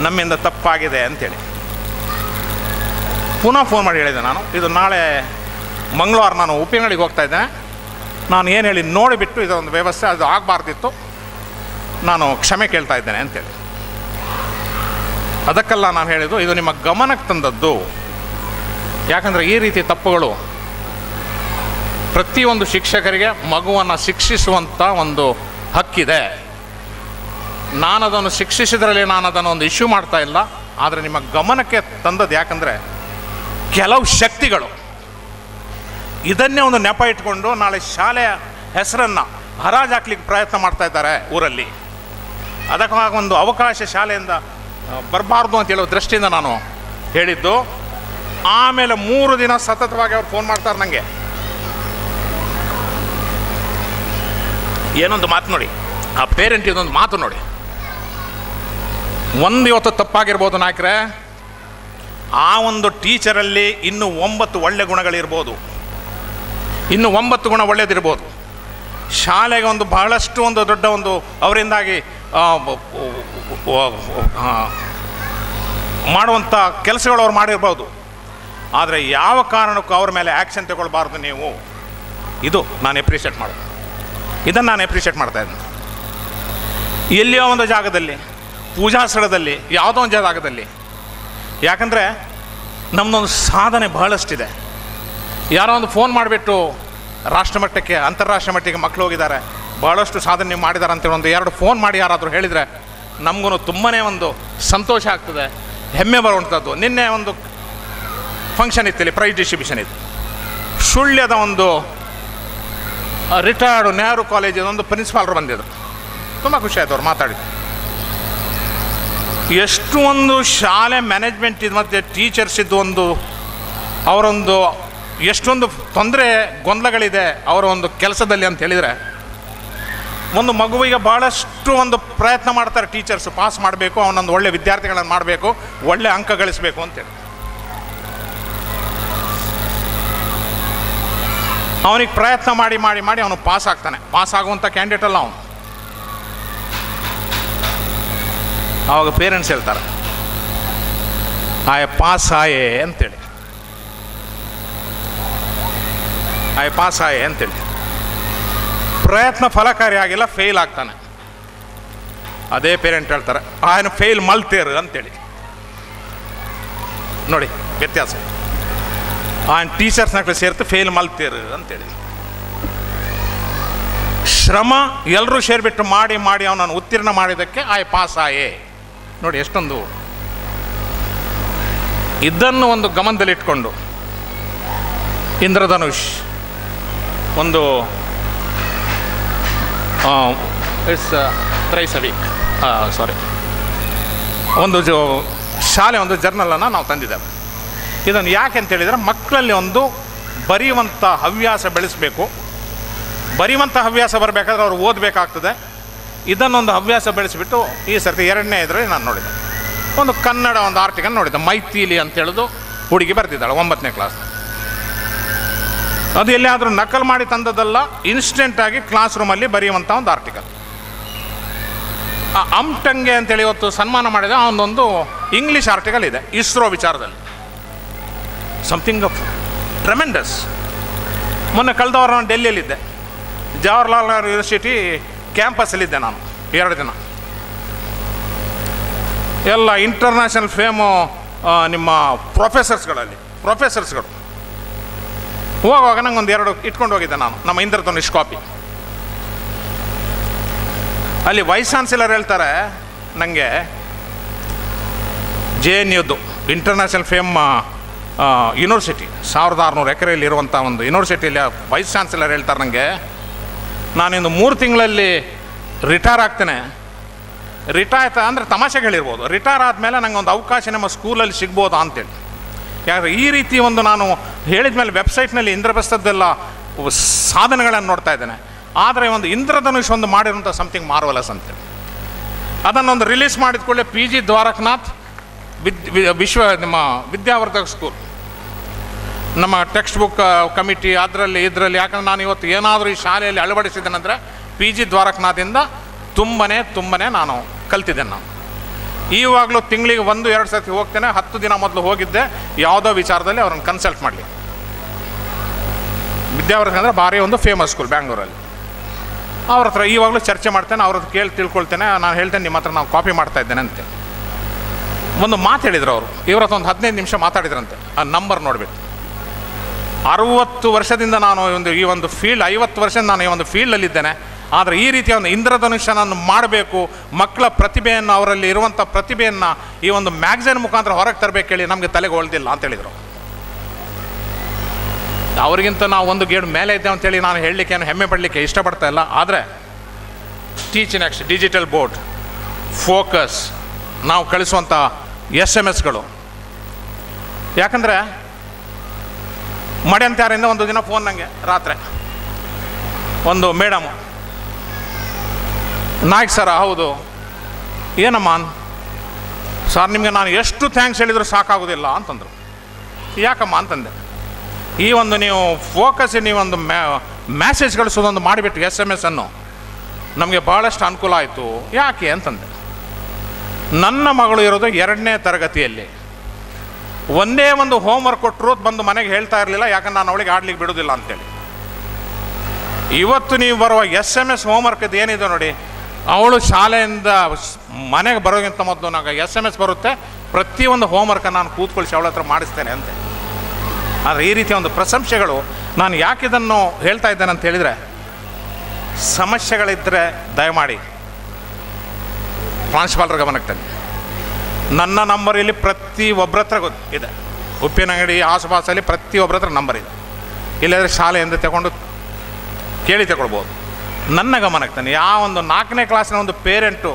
ನಮ್ಮಿಂದ ತಪ್ಪಾಗಿದೆ ಅಂತೇಳಿ ಪುನಃ ಫೋನ್ ಮಾಡಿ ಹೇಳಿದೆ. ನಾನು ಇದು ನಾಳೆ ಮಂಗಳವಾರ ನಾನು ಉಪ್ಪಿನಳ್ಳಿಗೆ ಹೋಗ್ತಾ ಇದ್ದೇನೆ. ನಾನು ಏನು ಹೇಳಿ ನೋಡಿಬಿಟ್ಟು ಇದೊಂದು ವ್ಯವಸ್ಥೆ ಅದು ಆಗಬಾರ್ದಿತ್ತು, ನಾನು ಕ್ಷಮೆ ಕೇಳ್ತಾ ಇದ್ದೇನೆ ಅಂತೇಳಿ. ಅದಕ್ಕೆಲ್ಲ ನಾನು ಹೇಳಿದ್ದು ಇದು ನಿಮ್ಮ ಗಮನಕ್ಕೆ ತಂದದ್ದು. ಯಾಕಂದರೆ ಈ ರೀತಿ ತಪ್ಪುಗಳು ಪ್ರತಿಯೊಂದು ಶಿಕ್ಷಕರಿಗೆ ಮಗುವನ್ನು ಶಿಕ್ಷಿಸುವಂಥ ಒಂದು ಹಕ್ಕಿದೆ. ನಾನು ಅದನ್ನು ಶಿಕ್ಷಿಸಿದ್ರಲ್ಲಿ ನಾನು ಅದನ್ನು ಒಂದು ಇಶ್ಯೂ ಮಾಡ್ತಾ ಇಲ್ಲ. ಆದರೆ ನಿಮ್ಮ ಗಮನಕ್ಕೆ ತಂದದ್ದು ಯಾಕಂದರೆ ಕೆಲವು ಶಕ್ತಿಗಳು ಇದನ್ನೇ ಒಂದು ನೆಪ ಇಟ್ಕೊಂಡು ನಾಳೆ ಶಾಲೆಯ ಹೆಸರನ್ನು ಹರಾಜು ಹಾಕ್ಲಿಕ್ಕೆ ಪ್ರಯತ್ನ ಮಾಡ್ತಾ ಇದ್ದಾರೆ ಊರಲ್ಲಿ. ಅದಕ್ಕಾಗಿ ಒಂದು ಅವಕಾಶ ಶಾಲೆಯಿಂದ ಬರಬಾರ್ದು ಅಂತ ಹೇಳೋ ದೃಷ್ಟಿಯಿಂದ ನಾನು ಹೇಳಿದ್ದು. ಆಮೇಲೆ 3 ದಿನ ಸತತವಾಗಿ ಅವ್ರು ಫೋನ್ ಮಾಡ್ತಾರೆ ನನಗೆ. ಏನೊಂದು ಮಾತು ನೋಡಿ, ಆ ಪೇರೆಂಟ್ ಇದೊಂದು ಮಾತು ನೋಡಿ. ಒಂದು ಇವತ್ತು ತಪ್ಪಾಗಿರ್ಬೋದು ನಾಯಕರೇ, ಆ ಒಂದು ಟೀಚರಲ್ಲಿ ಇನ್ನೂ 9 ಒಳ್ಳೆ ಗುಣಗಳಿರ್ಬೋದು, ಇನ್ನು 9 ಗುಣ ಒಳ್ಳೆಯದಿರ್ಬೋದು. ಶಾಲೆಗೆ ಒಂದು ಬಹಳಷ್ಟು ಒಂದು ದೊಡ್ಡ ಒಂದು ಅವರಿಂದಾಗಿ ಮಾಡುವಂಥ ಕೆಲಸಗಳು ಅವ್ರು ಮಾಡಿರ್ಬೋದು. ಆದರೆ ಯಾವ ಕಾರಣಕ್ಕೂ ಅವ್ರ ಮೇಲೆ ಆ್ಯಕ್ಷನ್ ತಗೊಳ್ಬಾರ್ದು ನೀವು. ಇದು ನಾನು ಎಪ್ರಿಷಿಯೇಟ್ ಮಾಡೋದು, ಇದನ್ನು ನಾನು ಎಪ್ರಿಷಿಯೇಟ್ ಮಾಡ್ತಾಯಿದ್ದೀನಿ. ಎಲ್ಲಿಯೋ ಒಂದು ಜಾಗದಲ್ಲಿ, ಪೂಜಾ ಸ್ಥಳದಲ್ಲಿ, ಯಾವುದೋ ಒಂದು ಜಾಗದಲ್ಲಿ. ಯಾಕಂದರೆ ನಮ್ಮದೊಂದು ಸಾಧನೆ ಬಹಳಷ್ಟಿದೆ. ಯಾರೋ ಒಂದು ಫೋನ್ ಮಾಡಿಬಿಟ್ಟು ರಾಷ್ಟ್ರಮಟ್ಟಕ್ಕೆ ಅಂತಾರಾಷ್ಟ್ರೀಯ ಮಟ್ಟಿಗೆ ಮಕ್ಕಳು ಹೋಗಿದ್ದಾರೆ, ಬಹಳಷ್ಟು ಸಾಧನೆ ನೀವು ಮಾಡಿದ್ದಾರೆ ಅಂತೇಳಿ ಒಂದು 2 ಫೋನ್ ಮಾಡಿ ಯಾರಾದರೂ ಹೇಳಿದರೆ ನಮಗೂ ತುಂಬಾ ಒಂದು ಸಂತೋಷ ಆಗ್ತದೆ, ಹೆಮ್ಮೆ ಬರುವಂಥದ್ದು. ನಿನ್ನೆ ಒಂದು ಫಂಕ್ಷನ್ ಇತ್ತಿಲ್ಲಿ, ಪ್ರೈಸ್ ಡಿಸ್ಟ್ರಿಬ್ಯೂಷನ್ ಇತ್ತು. ಸುಳ್ಯದ ಒಂದು ರಿಟೈರ್ಡ್ ನೆಹರು ಕಾಲೇಜಿನ ಒಂದು ಪ್ರಿನ್ಸಿಪಾಲ್ರು ಬಂದಿದ್ದರು. ತುಂಬ ಖುಷಿ ಆಯಿತು ಅವ್ರು ಮಾತಾಡಿದ್ದು. ಎಷ್ಟು ಒಂದು ಶಾಲೆ ಮ್ಯಾನೇಜ್ಮೆಂಟ್ ಇದು ಮತ್ತು ಟೀಚರ್ಸ್ ಇದ್ದು ಒಂದು ಅವರೊಂದು ಎಷ್ಟೊಂದು ತೊಂದರೆ ಗೊಂದಲಗಳಿದೆ ಅವರ ಒಂದು ಕೆಲಸದಲ್ಲಿ ಅಂತ ಹೇಳಿದರೆ, ಒಂದು ಮಗುವಿಗೆ ಭಾಳಷ್ಟು ಒಂದು ಪ್ರಯತ್ನ ಮಾಡ್ತಾರೆ ಟೀಚರ್ಸ್, ಪಾಸ್ ಮಾಡಬೇಕು, ಅವನೊಂದು ಒಳ್ಳೆ ವಿದ್ಯಾರ್ಥಿಗಳನ್ನು ಮಾಡಬೇಕು, ಒಳ್ಳೆ ಅಂಕ ಗಳಿಸಬೇಕು ಅಂತೇಳಿ. ಅವನಿಗೆ ಪ್ರಯತ್ನ ಮಾಡಿ ಮಾಡಿ ಮಾಡಿ ಅವನು ಪಾಸ್ ಆಗ್ತಾನೆ. ಪಾಸ್ ಆಗುವಂಥ ಕ್ಯಾಂಡಿಡೇಟ್ ಅಲ್ಲ ಅವನು. ಆವಾಗ ಪೇರೆಂಟ್ಸ್ ಹೇಳ್ತಾರೆ ಆಯ್ ಪಾಸ್ ಆಯೇ ಅಂತೇಳಿ, ಆಯ್ ಪಾಸ್ ಆಯೇ ಅಂತೇಳಿ. ಪ್ರಯತ್ನ ಫಲಕಾರಿಯಾಗಿಲ್ಲ, ಫೇಲ್ ಆಗ್ತಾನೆ. ಅದೇ ಪೇರೆಂಟ್ ಹೇಳ್ತಾರೆ ಆಯನ ಫೇಲ್ ಮಲ್ತೇರು ಅಂತೇಳಿ. ನೋಡಿ ವ್ಯತ್ಯಾಸ. ಆಯನ ಟೀಚರ್ಸ್ನಾಗ್ಲಿ ಸೇರ್ತು ಫೇಲ್ ಮಲ್ತೇರು ಅಂತೇಳಿ. ಶ್ರಮ ಎಲ್ಲರೂ ಸೇರಿಬಿಟ್ಟು ಮಾಡಿ ಮಾಡಿ ಅವನನ್ನು ಉತ್ತೀರ್ಣ ಮಾಡಿದ್ದಕ್ಕೆ ಆಯ್ ಪಾಸ್ ಆಯೇ. ನೋಡಿ ಎಷ್ಟೊಂದು. ಇದನ್ನು ಒಂದು ಗಮನದಲ್ಲಿಟ್ಕೊಂಡು ಇಂದ್ರಧನುಷ್ ಒಂದು ಇಟ್ಸ್ ಥ್ರೈಸ್ ಅ ವೀಕ್ ಒಂದು ಶಾಲೆ ಒಂದು ಜರ್ನಲನ್ನು ನಾವು ತಂದಿದ್ದೇವೆ. ಇದನ್ನು ಯಾಕೆ ಅಂತೇಳಿದರೆ ಮಕ್ಕಳಲ್ಲಿ ಒಂದು ಬರೆಯುವಂಥ ಹವ್ಯಾಸ ಬೆಳೆಸಬೇಕು. ಬರೆಯುವಂಥ ಹವ್ಯಾಸ ಬರಬೇಕಾದ್ರೆ ಅವ್ರು ಓದಬೇಕಾಗ್ತದೆ. ಇದನ್ನೊಂದು ಹವ್ಯಾಸ ಬೆಳೆಸಿಬಿಟ್ಟು ಈ ಸರ್ತಿ 2ನೇ ಇದರಲ್ಲಿ ನಾನು ನೋಡಿದೆ, ಒಂದು ಕನ್ನಡ ಒಂದು ಆರ್ಟಿಕಲ್ ನೋಡಿದ್ದೆ. ಮೈಥಿಲಿ ಅಂತ ಹೇಳೋದು ಹುಡುಗಿ ಬರೆದಿದ್ದಾಳೆ 9ನೇ ಕ್ಲಾಸ್. ಅದು ಎಲ್ಲಿಯಾದರೂ ನಕಲು ಮಾಡಿ ತಂದದ್ದಲ್ಲ, ಇನ್ಸ್ಟೆಂಟಾಗಿ ಕ್ಲಾಸ್ ರೂಮಲ್ಲಿ ಬರೆಯುವಂಥ ಒಂದು ಆರ್ಟಿಕಲ್. ಅಮ್ಟಂಗೆ ಅಂತೇಳಿ ಇವತ್ತು ಸನ್ಮಾನ ಮಾಡಿದ ಅವನೊಂದು ಇಂಗ್ಲೀಷ್ ಆರ್ಟಿಕಲ್ ಇದೆ ಇಸ್ರೋ ವಿಚಾರದಲ್ಲಿ. Something of tremendous. ಮೊನ್ನೆ ಕಳೆದವರು ನಾನು ಡೆಲ್ಲಿಯಲ್ಲಿದ್ದೆ, ಜವಾಹರ್ಲಾಲ್ ಯೂನಿವರ್ಸಿಟಿ ಕ್ಯಾಂಪಸ್ಸಲ್ಲಿದ್ದೆ ನಾನು 2 ದಿನ. ಎಲ್ಲ ಇಂಟರ್ನ್ಯಾಷನಲ್ ಫೇಮು ನಿಮ್ಮ ಪ್ರೊಫೆಸರ್ಸ್ಗಳು ಹೋಗುವಾಗ ನಂಗೆ ಒಂದು 2 ಇಟ್ಕೊಂಡು ಹೋಗಿದ್ದೆ ನಾನು, ನಮ್ಮ ಇಂದ್ರಧನುಷ್ ಕಾಪಿ. ಅಲ್ಲಿ ವೈಸ್ ಚಾನ್ಸಲರ್ ಹೇಳ್ತಾರೆ ನನಗೆ, JNUದು ಇಂಟರ್ನ್ಯಾಷನಲ್ ಫೇಮ್ ಯೂನಿವರ್ಸಿಟಿ 1600 ಎಕರೆಯಲ್ಲಿ ಇರುವಂಥ ಒಂದು ಯೂನಿವರ್ಸಿಟಿಯಲ್ಲಿ ವೈಸ್ ಚಾನ್ಸಲರ್ ಹೇಳ್ತಾರೆ ನನಗೆ, ನಾನಿಂದು 3 ತಿಂಗಳಲ್ಲಿ ರಿಟೈರ್ ಆಗ್ತೇನೆ. ರಿಟೈರ್ ಅಂದರೆ ತಮಾಷೆಗೆ ಹೇಳಿರ್ಬೋದು, ರಿಟೈರ್ ಆದಮೇಲೆ ನನಗೆ ಒಂದು ಅವಕಾಶ ನಮ್ಮ ಸ್ಕೂಲಲ್ಲಿ ಸಿಗ್ಬೋದಾ ಅಂತೇಳಿ. ಯಾಕಂದರೆ ಈ ರೀತಿ ಒಂದು ನಾನು ಹೇಳಿದ ಮೇಲೆ ವೆಬ್ಸೈಟ್ನಲ್ಲಿ ಇಂದ್ರಪ್ರಸ್ಥದ್ದೆಲ್ಲ ಸಾಧನೆಗಳನ್ನು ನೋಡ್ತಾ ಇದ್ದೇನೆ. ಆದರೆ ಒಂದು ಇಂದ್ರಧನುಷ್ ಒಂದು ಮಾಡಿರುವಂಥ ಸಮಥಿಂಗ್ ಮಾರ್ವಲಸ್ ಅಂತೇಳಿ ಅದನ್ನೊಂದು ರಿಲೀಸ್ ಮಾಡಿದ ಕೂಡಲೇ PG ದ್ವಾರಕನಾಥ್ ವಿಶ್ವ ನಿಮ್ಮ ವಿದ್ಯಾವರ್ಧಕ ಸ್ಕೂಲ್, ನಮ್ಮ ಟೆಕ್ಸ್ಟ್ ಬುಕ್ ಕಮಿಟಿ ಅದರಲ್ಲಿ ಇದರಲ್ಲಿ. ಯಾಕಂದ್ರೆ ನಾನು ಇವತ್ತು ಏನಾದರೂ ಈ ಶಾಲೆಯಲ್ಲಿ ಅಳವಡಿಸಿದ್ದೇನೆಂದರೆ PG ದ್ವಾರಕನಾಥಿಂದ ತುಂಬನೇ ನಾನು ಕಲ್ತಿದ್ದೇನೆ ನಾನು. ಈವಾಗಲೂ ತಿಂಗಳಿಗೆ 1-2 ಸರ್ತಿ ಹೋಗ್ತೇನೆ. 10 ದಿನ ಮೊದಲು ಹೋಗಿದ್ದೆ ಯಾವುದೋ ವಿಚಾರದಲ್ಲಿ ಅವ್ರನ್ನ ಕನ್ಸಲ್ಟ್ ಮಾಡಲಿ. ವಿದ್ಯಾವರ್ಧಕ ಅಂದರೆ ಭಾರಿ ಒಂದು ಫೇಮಸ್ ಸ್ಕೂಲ್ ಬ್ಯಾಂಗ್ಳೂರಲ್ಲಿ. ಅವ್ರ ಹತ್ರ ಈವಾಗಲೂ ಚರ್ಚೆ ಮಾಡ್ತೇನೆ, ಅವ್ರ ಹತ್ರ ಕೇಳಿ ತಿಳ್ಕೊಳ್ತೇನೆ. ನಾನು ಹೇಳ್ತೇನೆ ನಿಮ್ಮ ಹತ್ರ ನಾವು ಕಾಪಿ ಮಾಡ್ತಾ ಇದ್ದೇನೆ ಅಂತೆ. ಒಂದು ಮಾತು ಹೇಳಿದ್ರು ಅವರು, ಇವ್ರ ಹತ್ರ ಒಂದು 15 ನಿಮಿಷ ಮಾತಾಡಿದ್ರಂತೆ. ಆ ನಂಬರ್ ನೋಡಿಬಿಟ್ಟು 60 ವರ್ಷದಿಂದ ನಾನು ಈ ಒಂದು ಫೀಲ್ಡ್ 50 ವರ್ಷದಿಂದ ನಾನು ಈ ಒಂದು ಫೀಲ್ಡಲ್ಲಿದ್ದೇನೆ. ಆದರೆ ಈ ರೀತಿಯ ಒಂದು ಇಂದ್ರಧನುಷ್ಯನನ್ನು ಮಾಡಬೇಕು, ಮಕ್ಕಳ ಪ್ರತಿಭೆಯನ್ನು, ಅವರಲ್ಲಿ ಇರುವಂಥ ಪ್ರತಿಭೆಯನ್ನು ಈ ಒಂದು ಮ್ಯಾಗ್ಝಿನ್ ಮುಖಾಂತರ ಹೊರಗೆ ತರಬೇಕು ಹೇಳಿ ನಮಗೆ ತಲೆಗೆ ಹೊಳ್ದಿಲ್ಲ ಅಂತ ಹೇಳಿದರು. ಅವ್ರಿಗಿಂತ ನಾವು ಒಂದು ಗೇಡ್ ಮೇಲೆ ಇದ್ದೇವೆ ಅಂತೇಳಿ ನಾನು ಹೇಳಲಿಕ್ಕೆ ಏನು ಹೆಮ್ಮೆ ಪಡಲಿಕ್ಕೆ ಇಷ್ಟಪಡ್ತಾ ಇಲ್ಲ. ಆದರೆ teach next, digital board, focus, ನಾವು ಕಳಿಸುವಂಥ SMS ಯಾಕಂದರೆ ಮಡೆಂತ್ಯಾರಿಂದ ಒಂದು ದಿನ ಫೋನ್ ನನಗೆ ರಾತ್ರಿ ಒಂದು ಮೇಡಮು, ನಾಯ್ಕ್ ಸರ, ಹೌದು ಏನಮ್ಮ ಸರ್, ನಿಮಗೆ ನಾನು ಎಷ್ಟು ಥ್ಯಾಂಕ್ಸ್ ಹೇಳಿದರೂ ಸಾಕಾಗೋದಿಲ್ಲ ಅಂತಂದರು. ಯಾಕಮ್ಮ ಅಂತಂದೆ. ಈ ಒಂದು ನೀವು ಫೋಕಸ್, ನೀವೊಂದು ಮ್ಯಾಸೇಜ್ ಕಳಿಸೋದೊಂದು ಮಾಡಿಬಿಟ್ಟು SMS ನಮಗೆ ಭಾಳಷ್ಟು ಅನುಕೂಲ ಆಯಿತು. ಯಾಕೆ ಅಂತಂದೆ. ನನ್ನ ಮಗಳು ಇರೋದು 2ನೇ ತರಗತಿಯಲ್ಲಿ. ಒಂದೇ ಒಂದು ಹೋಮ್ವರ್ಕ್ ಕೊಟ್ಟರು ಬಂದು ಮನೆಗೆ ಹೇಳ್ತಾ ಇರಲಿಲ್ಲ, ಯಾಕಂದ್ರೆ ನಾನು ಅವಳಿಗೆ ಆಡ್ಲಿಕ್ಕೆ ಬಿಡೋದಿಲ್ಲ ಅಂತೇಳಿ. ಇವತ್ತು ನೀವು ಬರುವ SMS ಹೋಮ್ವರ್ಕ್ದು ಏನಿದೆ ನೋಡಿ, ಅವಳು ಶಾಲೆಯಿಂದ ಮನೆಗೆ ಬರೋಕ್ಕಿಂತ ಮೊದಲು ನನಗೆ SMS ಬರುತ್ತೆ, ಪ್ರತಿಯೊಂದು ಹೋಮ್ವರ್ಕನ್ನು ನಾನು ಕೂತ್ಕೊಳಿಸಿ ಅವಳ ಹತ್ರ ಮಾಡಿಸ್ತೇನೆ ಅಂತೆ. ಆದರೆ ಈ ರೀತಿಯ ಒಂದು ಪ್ರಶಂಸೆಗಳು, ನಾನು ಯಾಕೆ ಇದನ್ನು ಹೇಳ್ತಾ ಇದ್ದೇನೆ ಅಂತ ಹೇಳಿದರೆ, ಸಮಸ್ಯೆಗಳಿದ್ದರೆ ದಯಮಾಡಿ ಪ್ರಾಂಶುಪಾಲರ ಗಮನಕ್ಕೆ ತನ್ನಿ. ನನ್ನ ನಂಬರ್ ಇಲ್ಲಿ ಪ್ರತಿಯೊಬ್ಬರ ಹತ್ರ ಇದೆ. ಉಪ್ಪಿನಂಗಡಿ ಆಸುಪಾಸಲ್ಲಿ ಪ್ರತಿಯೊಬ್ಬರ ಹತ್ರ ನಂಬರ್ ಇದೆ. ಇಲ್ಲಾಂದರೆ ಶಾಲೆಯಿಂದ ತಗೊಂಡು ಕೇಳಿ ತಗೊಳ್ಬೋದು. ನನ್ನ ಗಮನಕ್ಕೆ ತನ್ನಿ. ಯಾವ ಒಂದು 4ನೇ ಕ್ಲಾಸಿನ ಒಂದು ಪೇರೆಂಟು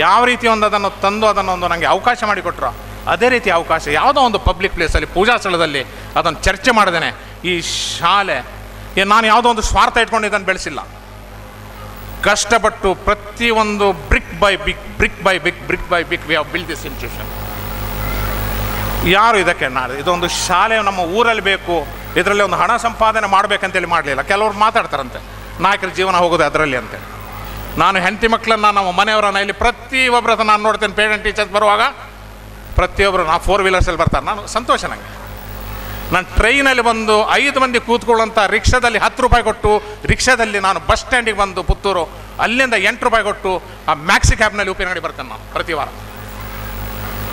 ಯಾವ ರೀತಿ ಒಂದು ಅದನ್ನು ತಂದು ಅದನ್ನೊಂದು ನನಗೆ ಅವಕಾಶ ಮಾಡಿಕೊಟ್ರೋ, ಅದೇ ರೀತಿ ಅವಕಾಶ ಯಾವುದೋ ಒಂದು ಪಬ್ಲಿಕ್ ಪ್ಲೇಸಲ್ಲಿ, ಪೂಜಾ ಸ್ಥಳದಲ್ಲಿ ಅದನ್ನು ಚರ್ಚೆ ಮಾಡಿದೇನೆ. ಈ ಶಾಲೆ ನಾನು ಯಾವುದೋ ಒಂದು ಸ್ವಾರ್ಥ ಇಟ್ಕೊಂಡು ಇದನ್ನು ಬೆಳೆಸಿಲ್ಲ. ಕಷ್ಟಪಟ್ಟು ಪ್ರತಿಯೊಂದು brick by brick we have build this institution. ಯಾರು ಇದಕ್ಕೆ ಇದೊಂದು ಶಾಲೆ ನಮ್ಮ ಊರಲ್ಲಿ ಬೇಕು, ಇದರಲ್ಲಿ ಒಂದು ಹಣ ಸಂಪಾದನೆ ಮಾಡಬೇಕಂತೇಳಿ ಮಾಡಲಿಲ್ಲ. ಕೆಲವರು ಮಾತಾಡ್ತಾರಂತೆ ನಾಯಕರ ಜೀವನ ಹೋಗೋದು ಅದರಲ್ಲಿ ಅಂತೇಳಿ. ನಾನು ಹೆಂಡತಿ ಮಕ್ಕಳನ್ನು, ನಮ್ಮ ಮನೆಯವರನ್ನ ಇಲ್ಲಿ ಪ್ರತಿಯೊಬ್ಬರ ಹತ್ರ ನಾನು ನೋಡ್ತೇನೆ. ಪೇರೆಂಟ್ ಟೀಚರ್ಸ್ ಬರುವಾಗ ಪ್ರತಿಯೊಬ್ಬರು 4 ವೀಲರ್ಸಲ್ಲಿ ಬರ್ತಾರೆ. ನಾನು ಸಂತೋಷ. ನನಗೆ ನಾನು ಟ್ರೈನಲ್ಲಿ ಬಂದು 5 ಮಂದಿ ಕೂತ್ಕೊಳ್ಳೋಂಥ ರಿಕ್ಷಾದಲ್ಲಿ 10 ರೂಪಾಯಿ ಕೊಟ್ಟು, ರಿಕ್ಷಾದಲ್ಲಿ ನಾನು ಬಸ್ ಸ್ಟ್ಯಾಂಡಿಗೆ ಬಂದು ಪುತ್ತೂರು, ಅಲ್ಲಿಂದ 8 ರೂಪಾಯಿ ಕೊಟ್ಟು ಆ ಮ್ಯಾಕ್ಸಿ ಕ್ಯಾಬ್ನಲ್ಲಿ ಉಪ್ಪಿನಂಗಡಿ ಬರ್ತೇನೆ ನಾನು ಪ್ರತಿ ವಾರ.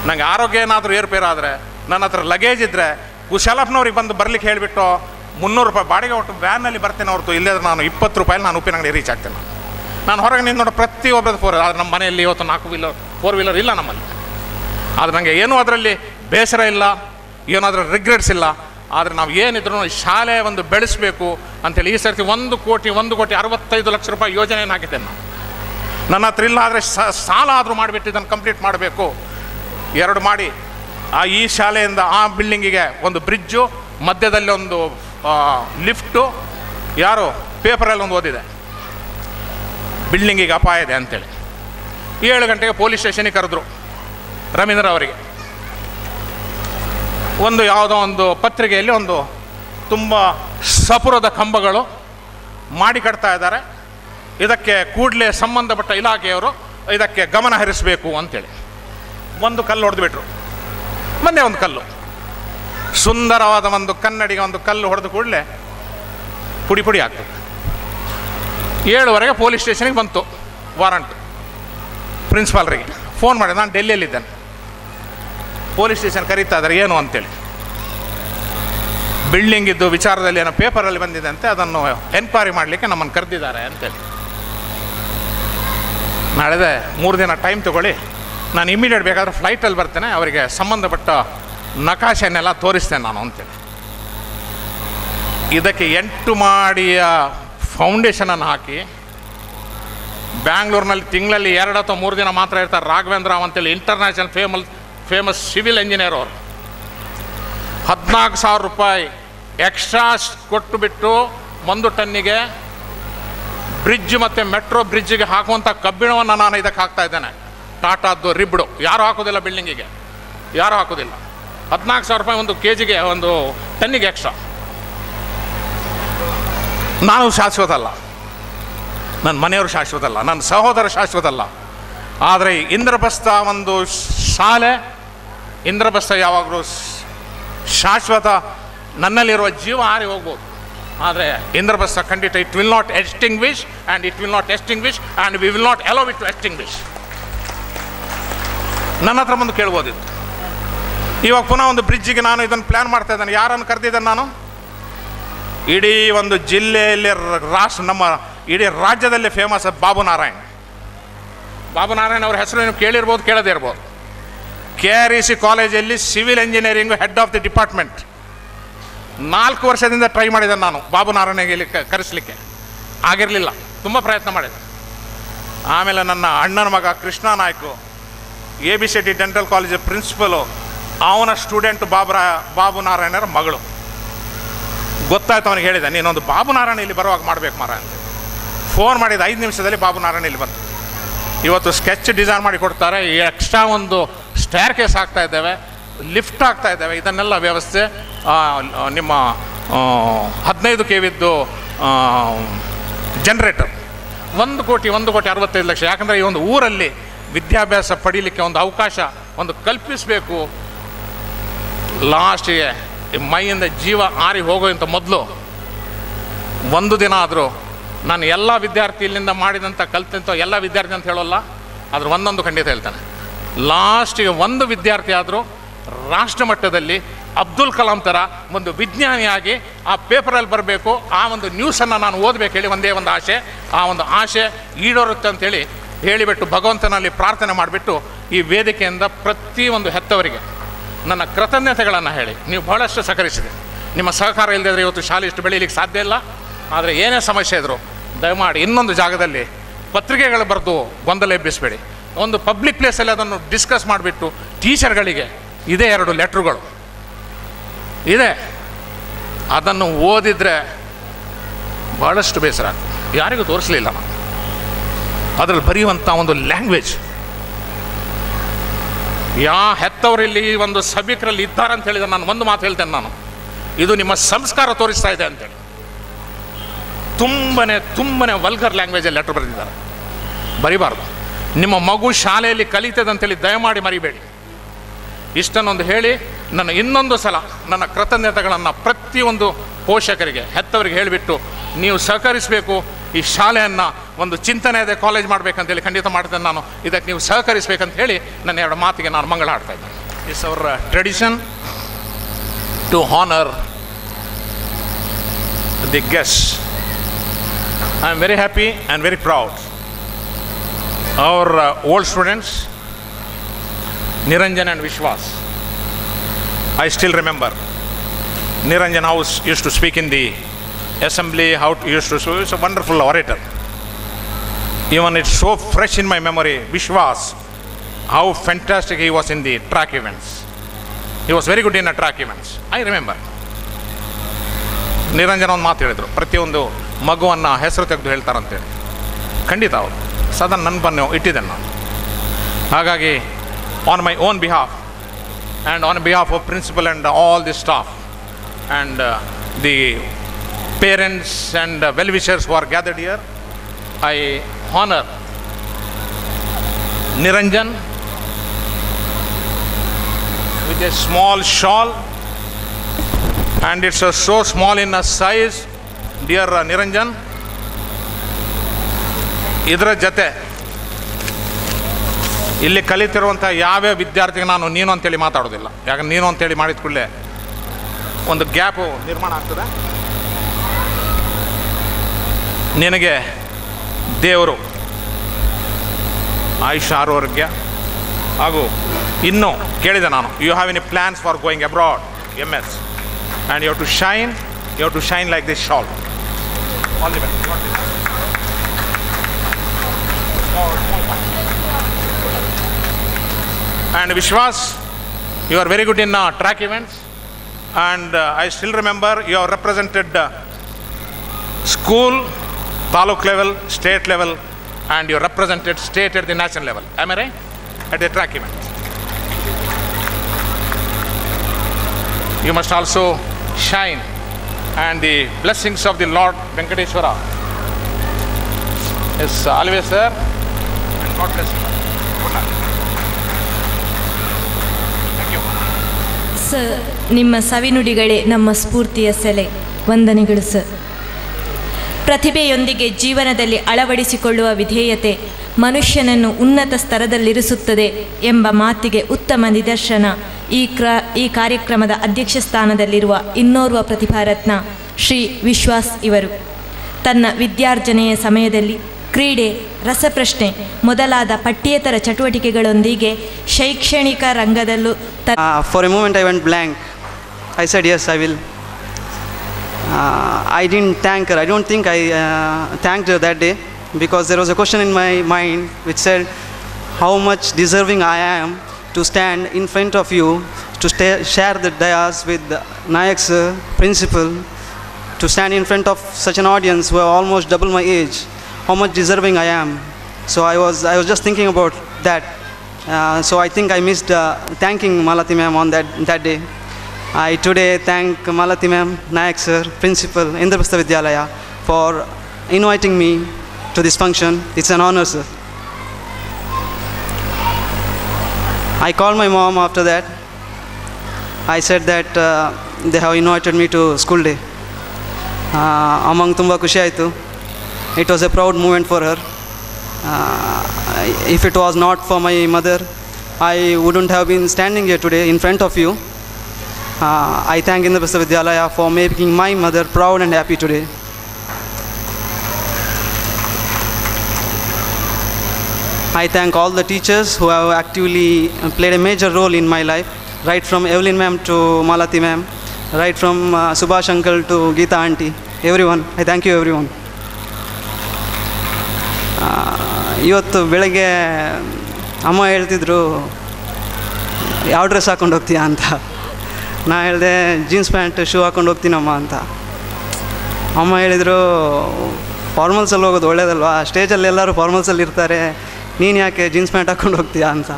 ನನಗೆ ಆರೋಗ್ಯ ಏನಾದರೂ ಏರುಪೇರು ಆದರೆ, ನನ್ನ ಹತ್ರ ಲಗೇಜ್ ಇದ್ದರೆ ಕುಶಲಪ್ಪನವ್ರಿಗೆ ಬಂದು ಬರಲಿಕ್ಕೆ ಹೇಳಿಬಿಟ್ಟು 300 ರೂಪಾಯಿ ಬಾಡಿಗೆ ಕೊಟ್ಟು ವ್ಯಾನಲ್ಲಿ ಬರ್ತೇನೆ ಹೊರತು, ಇಲ್ಲದ್ರೆ ನಾನು 20 ರೂಪಾಯಲ್ಲಿ ನಾನು ಉಪ್ಪಿನಂಗಡಿ ರೀಚ್ ಆಗ್ತೇನೆ. ನಾನು ಹೊರಗೆ ನಿಂತು ನೋಡೋ ಪ್ರತಿಯೊಬ್ಬರದ್ದು 4 ಆದರೆ ನಮ್ಮ ಮನೆಯಲ್ಲಿ ಇವತ್ತು 4 ವೀಲರ್ ಇಲ್ಲ ನಮ್ಮಲ್ಲಿ. ಆದರೆ ನನಗೆ ಏನೂ ಅದರಲ್ಲಿ ಬೇಸರ ಇಲ್ಲ, ಏನಾದರೂ ರಿಗ್ರೆಟ್ಸ್ ಇಲ್ಲ. ಆದರೆ ನಾವು ಏನಿದ್ರು ಶಾಲೆ ಒಂದು ಬೆಳೆಸಬೇಕು ಅಂಥೇಳಿ ಈ ಸರ್ತಿ 1,65,00,000 ರೂಪಾಯಿ ಯೋಜನೆಯನ್ನು ಹಾಕಿದ್ದೇನೆ ನಾನು. ನನ್ನ ಹತ್ರ ಇಲ್ಲ, ಆದರೆ ಸಾಲ ಆದರೂ ಮಾಡಿಬಿಟ್ಟು ಇದನ್ನು ಕಂಪ್ಲೀಟ್ ಮಾಡಬೇಕು. 2 ಮಾಡಿ ಈ ಶಾಲೆಯಿಂದ ಆ ಬಿಲ್ಡಿಂಗಿಗೆ ಒಂದು ಬ್ರಿಡ್ಜು, ಮಧ್ಯದಲ್ಲಿ ಒಂದು ಲಿಫ್ಟು. ಯಾರು ಪೇಪರಲ್ಲಿ ಒಂದು ಓದಿದೆ, ಬಿಲ್ಡಿಂಗಿಗೆ ಅಪಾಯ ಇದೆ ಅಂಥೇಳಿ. 7 ಗಂಟೆಗೆ ಪೊಲೀಸ್ ಸ್ಟೇಷನಿಗೆ ಕರೆದ್ರು ರವೀಂದ್ರ ಅವರಿಗೆ. ಒಂದು ಯಾವುದೋ ಒಂದು ಪತ್ರಿಕೆಯಲ್ಲಿ ಒಂದು ತುಂಬ ಸಪುರದ ಕಂಬಗಳು ಮಾಡಿ ಕಟ್ತಾ ಇದ್ದಾರೆ, ಇದಕ್ಕೆ ಕೂಡಲೇ ಸಂಬಂಧಪಟ್ಟ ಇಲಾಖೆಯವರು ಇದಕ್ಕೆ ಗಮನ ಹರಿಸಬೇಕು ಅಂತೇಳಿ ಒಂದು ಕಲ್ಲು ಹೊಡೆದುಬಿಟ್ರು. ಮೊನ್ನೆ ಒಂದು ಕಲ್ಲು, ಸುಂದರವಾದ ಒಂದು ಕನ್ನಡಿಗೆ ಒಂದು ಕಲ್ಲು ಹೊಡೆದು ಕೂಡಲೇ ಪುಡಿ ಪುಡಿ ಆಗ್ತದೆ. 7:15 ಪೊಲೀಸ್ ಸ್ಟೇಷನಿಗೆ ಬಂತು ವಾರಂಟ್. ಪ್ರಿನ್ಸಿಪಾಲ್ರಿಗೆ ಫೋನ್ ಮಾಡಿ, ನಾನು ಡೆಲ್ಲಿಯಲ್ಲಿದ್ದೇನೆ, ಪೊಲೀಸ್ ಸ್ಟೇಷನ್ ಕರೀತಾ ಇದ್ದಾರೆ ಏನು ಅಂತೇಳಿ. ಬಿಲ್ಡಿಂಗ್ ಇದ್ದು ವಿಚಾರದಲ್ಲಿ ಏನೋ ಪೇಪರಲ್ಲಿ ಬಂದಿದೆ ಅಂತೆ, ಅದನ್ನು ಎನ್ಕ್ವೈರಿ ಮಾಡಲಿಕ್ಕೆ ನಮ್ಮನ್ನು ಕರೆದಿದ್ದಾರೆ ಅಂತೇಳಿ. ನಾಳೆದೆ 3 ದಿನ ಟೈಮ್ ತೊಗೊಳ್ಳಿ, ನಾನು ಇಮಿಡಿಯೇಟ್ ಬೇಕಾದರೆ ಫ್ಲೈಟಲ್ಲಿ ಬರ್ತೇನೆ, ಅವರಿಗೆ ಸಂಬಂಧಪಟ್ಟ ನಕಾಶೆನೆಲ್ಲ ತೋರಿಸ್ತೇನೆ ನಾನು ಅಂತೇಳಿ. ಇದಕ್ಕೆ 8 ಮಾಡಿಯ ಫೌಂಡೇಶನನ್ನು ಹಾಕಿ, ಬ್ಯಾಂಗ್ಳೂರಿನಲ್ಲಿ ತಿಂಗಳಲ್ಲಿ 2 ಅಥವಾ 3 ದಿನ ಮಾತ್ರ ಇರ್ತಾರೆ. ರಾಘವೇಂದ್ರ ರಾವ್ ಅಂತೇಳಿ ಇಂಟರ್ನ್ಯಾಷನಲ್ ಫೇಮಸ್ ಸಿವಿಲ್ ಇಂಜಿನಿಯರ್ ಅವರು 14,000 ರೂಪಾಯಿ ಎಕ್ಸ್ಟ್ರಾ ಕೊಟ್ಟು ಬಿಟ್ಟು 1 ಟನ್ನಿಗೆ ಬ್ರಿಡ್ಜ್ ಮತ್ತು ಮೆಟ್ರೋ ಬ್ರಿಡ್ಜಿಗೆ ಹಾಕುವಂಥ ಕಬ್ಬಿಣವನ್ನು ನಾನು ಇದಕ್ಕೆ ಹಾಕ್ತಾ ಇದ್ದೇನೆ. ಟಾಟಾದ್ದು ರಿಬ್ಡು ಯಾರು ಹಾಕೋದಿಲ್ಲ, ಬಿಲ್ಡಿಂಗಿಗೆ ಯಾರು ಹಾಕೋದಿಲ್ಲ. 14,000 ರೂಪಾಯಿ 1 kg ಒಂದು ಟನ್ನಿಗೆ ಎಕ್ಸ್ಟ್ರಾ. ನಾನು ಶಾಶ್ವತ ಅಲ್ಲ, ನನ್ನ ಮನೆಯವರು ಶಾಶ್ವತ ಅಲ್ಲ, ನನ್ನ ಸಹೋದರ ಶಾಶ್ವತ ಅಲ್ಲ. ಆದರೆ ಇಂದ್ರಪ್ರಸ್ಥ ಒಂದು ಶಾಲೆ, ಇಂದ್ರಪ್ರಸ್ಥ ಯಾವಾಗಲೂ ಶಾಶ್ವತ, ನನ್ನಲ್ಲಿರುವ ಜೀವ ಹಾರಿ ಹೋಗ್ಬೋದು, ಆದರೆ ಇಂದ್ರಪ್ರಸ್ಥ ಖಂಡಿತ it will not extinguish and it will not extinguish and we will not allow it to extinguish. ನನ್ನ ಹತ್ರ ಬಂದು ಕೇಳ್ಬೋದಿತ್ತು. ಇವಾಗ ಪುನಃ ಒಂದು ಬ್ರಿಡ್ಜಿಗೆ ನಾನು ಇದನ್ನು ಪ್ಲ್ಯಾನ್ ಮಾಡ್ತಾ ಇದ್ದೇನೆ. ಯಾರನ್ನು ಕರೆದಿದ್ದೇನೆ ನಾನು? ಇಡೀ ಒಂದು ಜಿಲ್ಲೆಯಲ್ಲಿ ನಮ್ಮ ಇಡೀ ರಾಜ್ಯದಲ್ಲೇ ಫೇಮಸ್ ಬಾಬು ನಾರಾಯಣ್. ಬಾಬು ನಾರಾಯಣ್ ಅವ್ರ ಹೆಸರು ನೀವು ಕೇಳಿರ್ಬೋದು, ಕೇಳದೇ ಇರ್ಬೋದು. KREC ಕಾಲೇಜಲ್ಲಿ civil engineering head of the department. 4 ವರ್ಷದಿಂದ ಟ್ರೈ ಮಾಡಿದೆ ನಾನು ಬಾಬು ನಾರಾಯಣಿಗೆ ಇಲ್ಲಿ ಕರೆಸಲಿಕ್ಕೆ, ಆಗಿರಲಿಲ್ಲ. ತುಂಬ ಪ್ರಯತ್ನ ಮಾಡಿದೆ. ಆಮೇಲೆ ನನ್ನ ಅಣ್ಣನ ಮಗ Krishna Naik, ABC dental college principal, ಅವನ ಸ್ಟೂಡೆಂಟ್ ಬಾಬು ನಾರಾಯಣರ ಮಗಳು. ಗೊತ್ತಾಯ್ತು, ಅವನಿಗೆ ಹೇಳಿದೆ, ನೀನೊಂದು ಬಾಬು ನಾರಾಯಣ ಇಲ್ಲಿ ಬರುವಾಗ ಮಾಡಬೇಕು ಮಾರ ಅಂತ. ಫೋನ್ ಮಾಡಿದ 5 ನಿಮಿಷದಲ್ಲಿ ಬಾಬು ನಾರಾಯಣ ಇಲ್ಲಿ ಬಂತು. ಇವತ್ತು ಸ್ಕೆಚ್ ಡಿಸೈನ್ ಮಾಡಿ ಕೊಡ್ತಾರೆ, ಎಕ್ಸ್ಟ್ರಾ ಒಂದು ಸ್ಟೇರ್ ಕೇಸ್ ಆಗ್ತಾ ಇದ್ದೇವೆ, ಲಿಫ್ಟ್ ಆಗ್ತಾ ಇದ್ದೇವೆ. ಇದನ್ನೆಲ್ಲ ವ್ಯವಸ್ಥೆ ನಿಮ್ಮ 15 KVದ್ದು ಜನ್ರೇಟರ್ 1,65,00,000. ಯಾಕಂದರೆ ಈ ಒಂದು ಊರಲ್ಲಿ ವಿದ್ಯಾಭ್ಯಾಸ ಪಡೀಲಿಕ್ಕೆ ಒಂದು ಅವಕಾಶ ಒಂದು ಕಲ್ಪಿಸಬೇಕು. ಲಾಸ್ಟಿಗೆ ಮೈಯಿಂದ ಜೀವ ಆರಿ ಹೋಗೋಂಥ ಮೊದಲು ಒಂದು ದಿನ ಆದರೂ ನಾನು ಎಲ್ಲ ವಿದ್ಯಾರ್ಥಿ ಇಲ್ಲಿಂದ ಮಾಡಿದಂಥ ಕಲ್ತಂಥ ಎಲ್ಲ ವಿದ್ಯಾರ್ಥಿ ಅಂತ ಹೇಳೋಲ್ಲ, ಆದರೆ ಒಂದೊಂದು ಖಂಡಿತ ಹೇಳ್ತಾನೆ, ಲಾಸ್ಟಿಗೆ ಒಂದು ವಿದ್ಯಾರ್ಥಿ ಆದರೂ ರಾಷ್ಟ್ರ ಮಟ್ಟದಲ್ಲಿ ಅಬ್ದುಲ್ ಕಲಾಂ ಥರ ಒಂದು ವಿಜ್ಞಾನಿಯಾಗಿ ಆ ಪೇಪರಲ್ಲಿ ಬರಬೇಕು, ಆ ಒಂದು ನ್ಯೂಸನ್ನು ನಾನು ಓದಬೇಕು ಹೇಳಿ ಒಂದೇ ಒಂದು ಆಸೆ. ಆ ಒಂದು ಆಸೆ ಈಡೇರುತ್ತೆ ಅಂತೇಳಿ ಹೇಳಿಬಿಟ್ಟು ಭಗವಂತನಲ್ಲಿ ಪ್ರಾರ್ಥನೆ ಮಾಡಿಬಿಟ್ಟು ಈ ವೇದಿಕೆಯಿಂದ ಪ್ರತಿಯೊಂದು ಹೆತ್ತವರಿಗೆ ನನ್ನ ಕೃತಜ್ಞತೆಗಳನ್ನು ಹೇಳಿ, ನೀವು ಬಹಳಷ್ಟು ಸಹಕರಿಸಿದೆ. ನಿಮ್ಮ ಸಹಕಾರ ಇಲ್ಲದಿದ್ದರೆ ಇವತ್ತು ಶಾಲೆ ಇಷ್ಟು ಬೆಳೀಲಿಕ್ಕೆ ಸಾಧ್ಯ ಇಲ್ಲ. ಆದರೆ ಏನೇ ಸಮಸ್ಯೆ ಇದ್ದರೂ ದಯಮಾಡಿ ಇನ್ನೊಂದು ಜಾಗದಲ್ಲಿ ಪತ್ರಿಕೆಗಳು ಬರೆದು ಗೊಂದಲ ಎಬ್ಬಿಸಬೇಡಿ. ಒಂದು ಪಬ್ಲಿಕ್ ಪ್ಲೇಸಲ್ಲಿ ಅದನ್ನು ಡಿಸ್ಕಸ್ ಮಾಡಿಬಿಟ್ಟು ಟೀಚರ್ಗಳಿಗೆ ಇದೇ 2 ಲೆಟ್ರುಗಳು ಇದೆ, ಅದನ್ನು ಓದಿದರೆ ಭಾಳಷ್ಟು ಬೇಸರ ಆಗ್ತದೆ. ಯಾರಿಗೂ ತೋರಿಸಲಿಲ್ಲ ನಾನು ಅದರಲ್ಲಿ ಬರೆಯುವಂಥ ಒಂದು ಲ್ಯಾಂಗ್ವೇಜ್. ಹೆತ್ತವರಲ್ಲಿ ಒಂದು ಸಭಿಕರಲ್ಲಿ ಇದ್ದಾರೆ ಅಂತ ಹೇಳಿದರೆ ನಾನು ಒಂದು ಮಾತು ಹೇಳ್ತೇನೆ, ನಾನು ಇದು ನಿಮ್ಮ ಸಂಸ್ಕಾರ ತೋರಿಸ್ತಾ ಇದೆ ಅಂತೇಳಿ. ತುಂಬನೇ ವಲ್ಗರ್ ಲ್ಯಾಂಗ್ವೇಜಲ್ಲಿ ಲೆಟ್ರ್ ಬರೆದಿದ್ದಾರೆ. ಬರಿಬಾರ್ದು. ನಿಮ್ಮ ಮಗು ಶಾಲೆಯಲ್ಲಿ ಕಲಿತದೆ ಅಂತೇಳಿ ದಯಮಾಡಿ ಮರಿಬೇಡಿ. ಇಷ್ಟನ್ನೊಂದು ಹೇಳಿ ನನ್ನ ಇನ್ನೊಂದು ಸಲ ನನ್ನ ಕೃತಜ್ಞತೆಗಳನ್ನು ಪ್ರತಿಯೊಂದು ಪೋಷಕರಿಗೆ ಹೆತ್ತವರಿಗೆ ಹೇಳಿಬಿಟ್ಟು ನೀವು ಸಹಕರಿಸಬೇಕು. ಈ ಶಾಲೆಯನ್ನು ಒಂದು ಚಿಂತನೆ ಇದೆ, ಕಾಲೇಜ್ ಮಾಡಬೇಕಂತೇಳಿ ಖಂಡಿತ ಮಾಡ್ತೇನೆ ನಾನು. ಇದಕ್ಕೆ ನೀವು ಸಹಕರಿಸಬೇಕಂತ ಹೇಳಿ ನನ್ನ 2 ಮಾತಿಗೆ ನಾನು ಮಂಗಳ ಹಾಡ್ತಾ ಇದ್ದೇನೆ. It's our tradition to honour the guest. I am very happy and very proud. Our old students, Niranjan and Vishwas, I still remember. Niranjan how used to speak in the assembly, how he used to speak. He was a wonderful orator. Even it's so fresh in my memory. Vishwas, how fantastic he was in the track events. He was very good in the track events. I remember. ನಿರಂಜನ ಒಂದು ಮಾತು ಹೇಳಿದರು, ಪ್ರತಿಯೊಂದು ಮಗುವನ್ನು ಹೆಸರು ತೆಗೆದು ಹೇಳ್ತಾರಂತೇಳಿ. ಖಂಡಿತ ಅವರು ಸದಾ ನನ್ನ ಬನ್ನಿ ಇಟ್ಟಿದ್ದೇನೆ ನಾನು. ಹಾಗಾಗಿ on my own behalf and on behalf of principal and all the staff and the parents and well wishers who are gathered here, I honour Niranjan with a small shawl, and it's so small in a size. Dear Niranjan, ಇದರ ಜೊತೆ ಇಲ್ಲಿ ಕಲಿತಿರುವಂಥ ಯಾವ್ಯಾವ ವಿದ್ಯಾರ್ಥಿಗೆ ನಾನು ನೀನು ಅಂತೇಳಿ ಮಾತಾಡೋದಿಲ್ಲ. ಯಾಕಂದ್ರೆ ನೀನು ಅಂತೇಳಿ ಮಾಡಿದ ಕೂಡಲೇ ಒಂದು ಗ್ಯಾಪು ನಿರ್ಮಾಣ ಆಗ್ತದೆ. ನಿನಗೆ ದೇವರು ಆಯುಷ್ಯ ಆರೋಗ್ಯ ಹಾಗೂ ಇನ್ನೂ ಕೇಳಿದೆ ನಾನು, you have any plans for going abroad MS, and you have to shine like this shawl. All the best. And Vishwas, you are very good in track events, and I still remember you have represented school, taluk level, state level, and you represented state at the national level. Am I right? At the track event. You must also shine, and the blessings of the Lord Venkateshwara is always there, and God bless you. Sir, ನಿಮ್ಮ ಸವಿನುಡಿಗಳೇ ನಮ್ಮ ಸ್ಫೂರ್ತಿಯ ಸೆಲೆ. ವಂದನೆಗಳು sir. ಪ್ರತಿಭೆಯೊಂದಿಗೆ ಜೀವನದಲ್ಲಿ ಅಳವಡಿಸಿಕೊಳ್ಳುವ ವಿಧೇಯತೆ ಮನುಷ್ಯನನ್ನು ಉನ್ನತ ಸ್ತರದಲ್ಲಿರಿಸುತ್ತದೆ ಎಂಬ ಮಾತಿಗೆ ಉತ್ತಮ ನಿದರ್ಶನ ಈ ಕಾರ್ಯಕ್ರಮದ ಅಧ್ಯಕ್ಷ ಸ್ಥಾನದಲ್ಲಿರುವ ಇನ್ನೋರ್ವ ಪ್ರತಿಭಾರತ್ನ ಶ್ರೀ ವಿಶ್ವಾಸ್ ಇವರು. ತನ್ನ ವಿದ್ಯಾರ್ಜನೆಯ ಸಮಯದಲ್ಲಿ ಕ್ರೀಡೆ, ರಸಪ್ರಶ್ನೆ ಮೊದಲಾದ ಪಠ್ಯೇತರ ಚಟುವಟಿಕೆಗಳೊಂದಿಗೆ ಶೈಕ್ಷಣಿಕ ರಂಗದಲ್ಲೂ For a moment I went blank. I said yes, I will. I didn't thank her. I don't think I thanked her that day, because there was a question in my mind which said how much deserving I am to stand in front of you, to share the dais with Nayak sir, principal, to stand in front of such an audience who are almost double my age. How much deserving I am. So I was just thinking about that. So I think I missed thanking Malati ma'am on that day. I today thank Malati ma'am, Nayak sir, principal, Indraprastha Vidyalaya, for inviting me to this function. It's an honor, sir. I called my mom after that. I said that they have invited me to school day. Among tumba kushi aitu. It was a proud moment for her. If it was not for my mother, I wouldn't have been standing here today in front of you. I thank Indraprastha Vidyalaya for making my mother proud and happy today. I thank all the teachers who have actively played a major role in my life, right from Evelyn ma'am to Malati ma'am, right from Subhash uncle to Geeta auntie, everyone. I thank you everyone. ಇವತ್ತು ಬೆಳಗ್ಗೆ ಅಮ್ಮ ಹೇಳ್ತಿದ್ರು ಯಾವ dress ಹಾಕ್ಕೊಂಡು ಹೋಗ್ತೀಯಾ ಅಂತ. ನಾ ಹೇಳಿದೆ ಜೀನ್ಸ್ ಪ್ಯಾಂಟ್ ಶೂ ಹಾಕ್ಕೊಂಡು ಹೋಗ್ತೀನಮ್ಮ ಅಂತ. ಅಮ್ಮ ಹೇಳಿದರು ಫಾರ್ಮಲ್ಸಲ್ಲಿ ಹೋಗೋದು ಒಳ್ಳೇದಲ್ವಾ, ಸ್ಟೇಜಲ್ಲಿ ಎಲ್ಲರೂ ಫಾರ್ಮಲ್ಸಲ್ಲಿ ಇರ್ತಾರೆ, ನೀನು ಯಾಕೆ ಜೀನ್ಸ್ ಪ್ಯಾಂಟ್ ಹಾಕ್ಕೊಂಡು ಹೋಗ್ತೀಯಾ ಅಂತ.